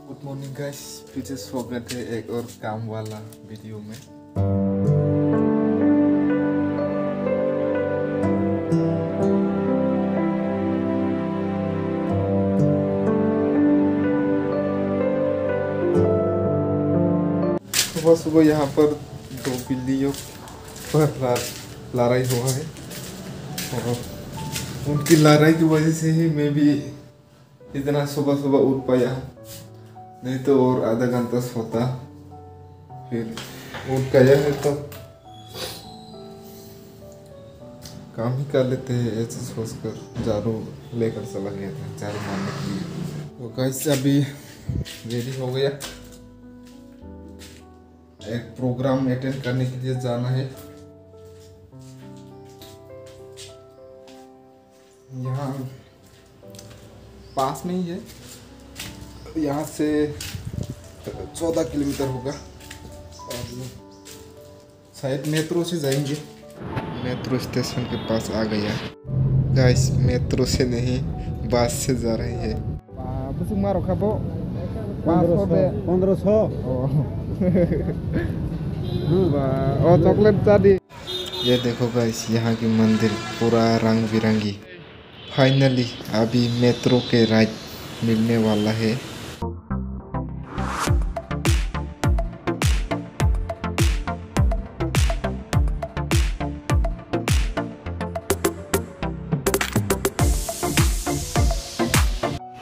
Good morning guys, फिर से स्वागत है एक और काम वाला वीडियो में। सुबह सुबह यहाँ पर दो बिल्लियों पर लड़ाई हुआ है और उनकी लड़ाई की वजह से ही मैं भी इतना सुबह सुबह उठ पाया, नहीं तो और आधा घंटा सोता। फिर उठ गया है तो काम ही कर लेते हैं, ऐसे सोचकर झाड़ू लेकर चला गया था झाड़ू मारने के लिए। तो गाइस अभी रेडी हो गया, एक प्रोग्राम अटेंड करने के लिए जाना है। यहाँ पास में ही है, यहाँ से 14 किलोमीटर होगा और शायद मेट्रो से जाएंगे। मेट्रो स्टेशन के पास आ गया गाइस, मेट्रो से नहीं बस से जा रहे हैं। बस मारो खाबो 1500 और चॉकलेट चादी। ये देखो गाइस, यहाँ की मंदिर पूरा रंग बिरंगी। फाइनली अभी मेट्रो के राइड मिलने वाला है।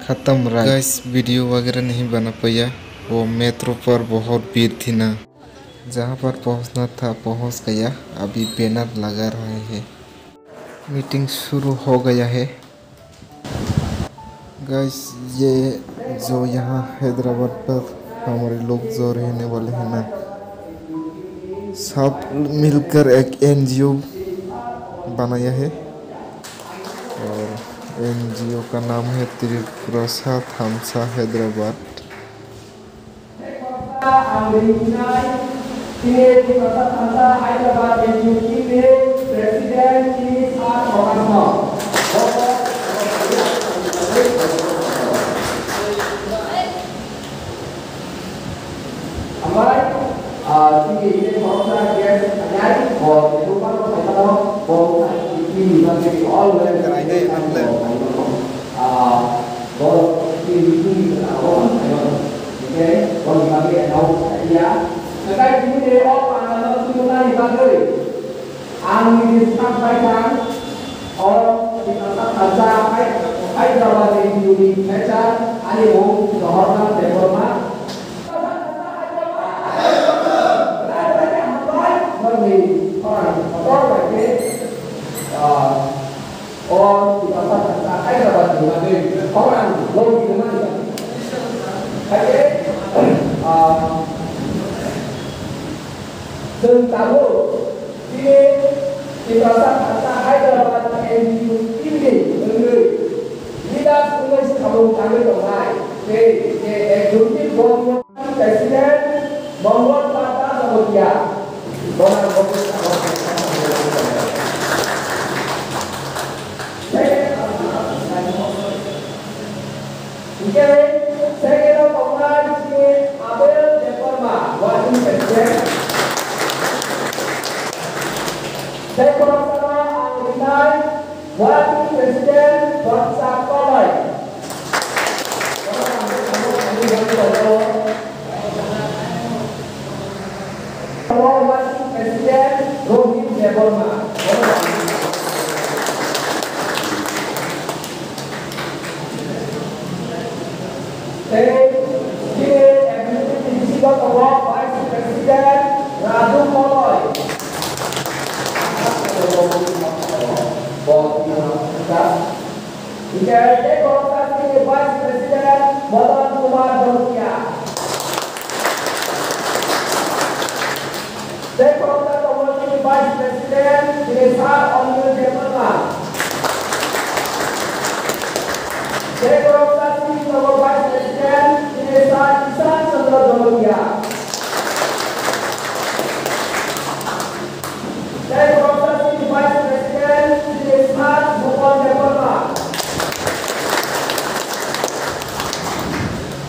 खत्म रहा गाइस, वीडियो वगैरह नहीं बना पाया, वो मेट्रो पर बहुत भीड़ थी ना। जहाँ पर पहुँचना था पहुँच गया। अभी बैनर लगा रहे हैं, मीटिंग शुरू हो गया है। गाइस ये जो यहाँ हैदराबाद पर हमारे लोग जो रहने वाले हैं ना, सब मिलकर एक NGO बनाया है और NGO का नाम है त्रिपुरासाद हमसा Hyderabad.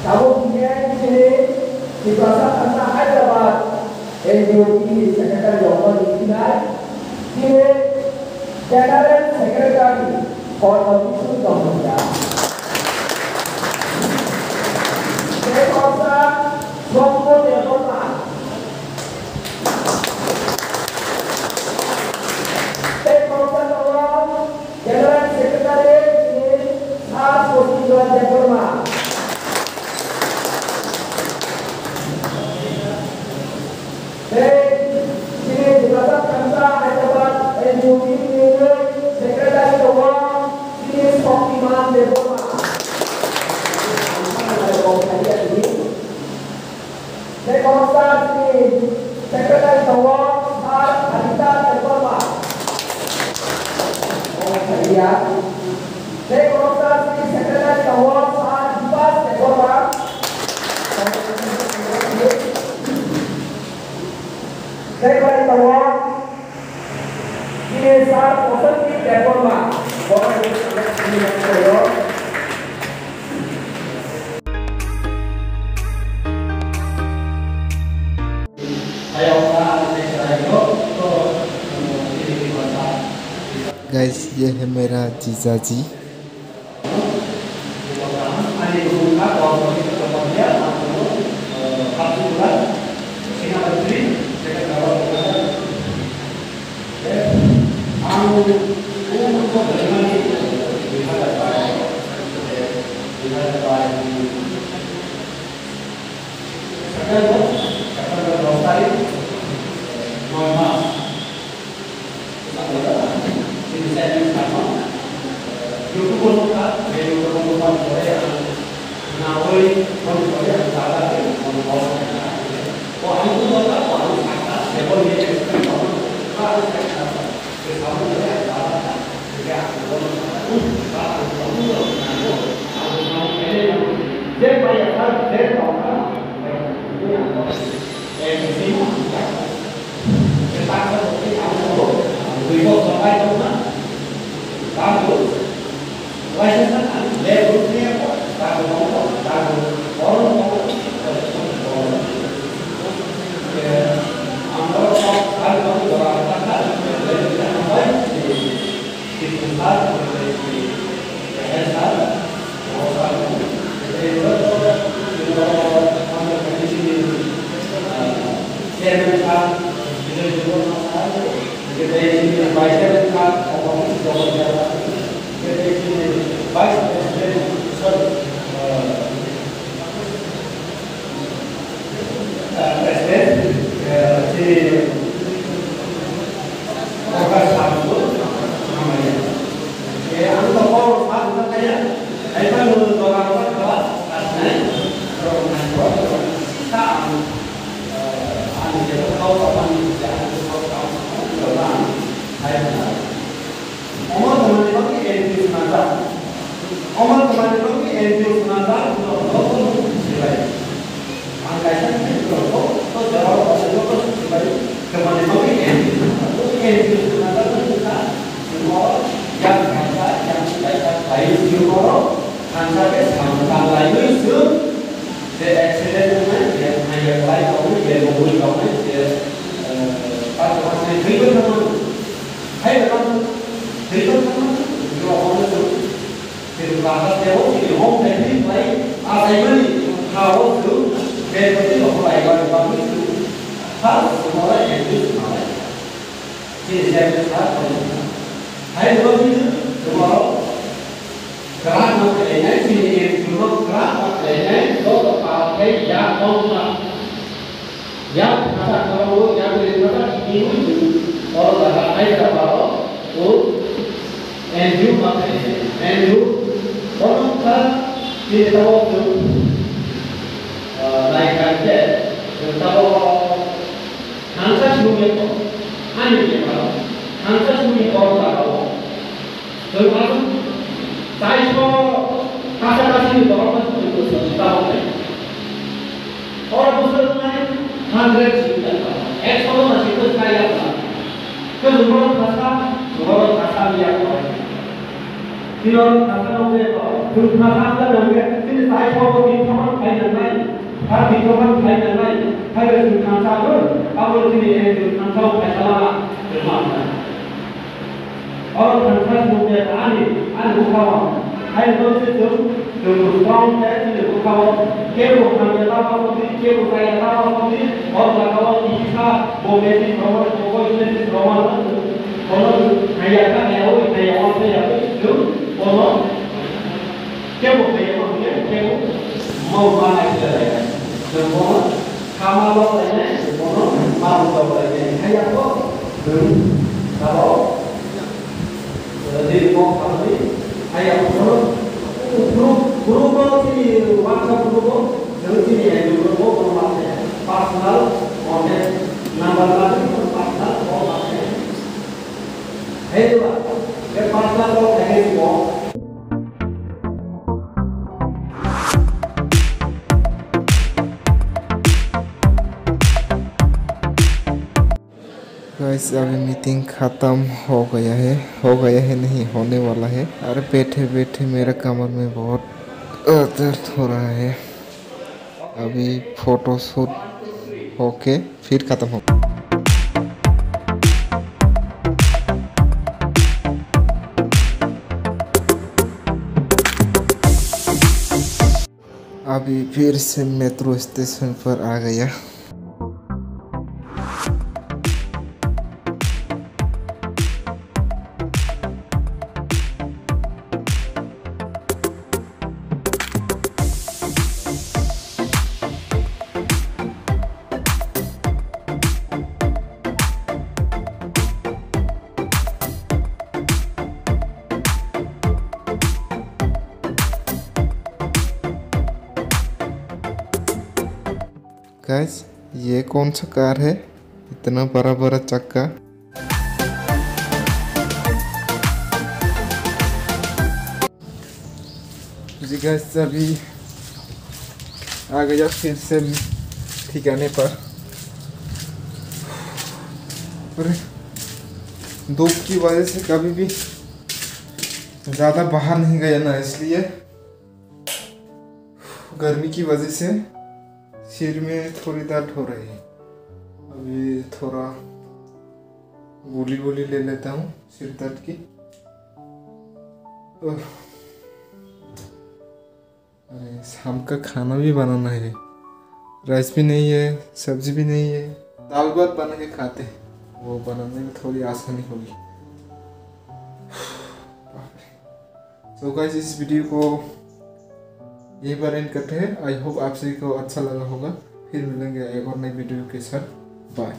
Kamu punya di Pasar Kanta Hyderabad NGOP Secretary John Dikinai Sine General Secretary for Official Government State Officer Sompo Devorma State Officer General Secretary Sine Sar Sosiwa Devorma Sini Pasar Kanta Hyderabad NGOP Secretary John Sine Soktiman Devorma Secretary Tawar Sar Adita Devorma. Secretary Tawar Sar Dipas Devorma. Secretary Tawar ini Sar Osanti Devorma. Guys ये है मेरा जीजा जी। Hal di 하여튼 감사를 아버지의 감사와 배달하나 얼마나 감사스럽게 아니 못하와 하여튼 좀 strong 때문에 못하와 계속 하면 나와서들이 계속 가야 나와서들이 나가와 이사 몸에 들어가서 보고 있는 들어가는 저는 다이아가 내고 있다 영화를 좀 보고 계속 배우고 계속 뭐가 있어야 그리고 가마로 이제 뭐는 마음으로 이제 하얗고 바로 그리고 가만히 하얗고 그룹이 완전 그룹고 정신이 그룹고 그런 맛에 파스날 오늘 나발라는 파스날 뭐 맛에 해도라 그 파스날로 해주고 guys अभी meeting ख़त्म हो गया है नहीं होने वाला है। अरे बैठे बैठे मेरा कमर में बहुत दर्द हो रहा है। अभी फोटो शूट होके फिर ख़त्म हो। अभी फिर से मेट्रो स्टेशन पर आ गया। गाइस ये कौन सा कार है, इतना बड़ा बड़ा चक्का। जी गाइस अभी आ गया फिर से ठिकाने पर। अरे धूप की वजह से कभी भी ज़्यादा बाहर नहीं गया ना, इसलिए गर्मी की वजह से सिर में थोड़ी दर्द हो रही है। अभी थोड़ा गोली ले लेता हूँ सिर दर्द की। अरे शाम का खाना भी बनाना है, राइस भी नहीं है, सब्जी भी नहीं है, दाल भात बना के खाते हैं, वो बनाने में थोड़ी आसानी होगी। तो गाइस इस वीडियो को यही पर एंड करते हैं। आई होप आप सभी को अच्छा लगा होगा। फिर मिलेंगे एक और नई वीडियो के साथ। बाय।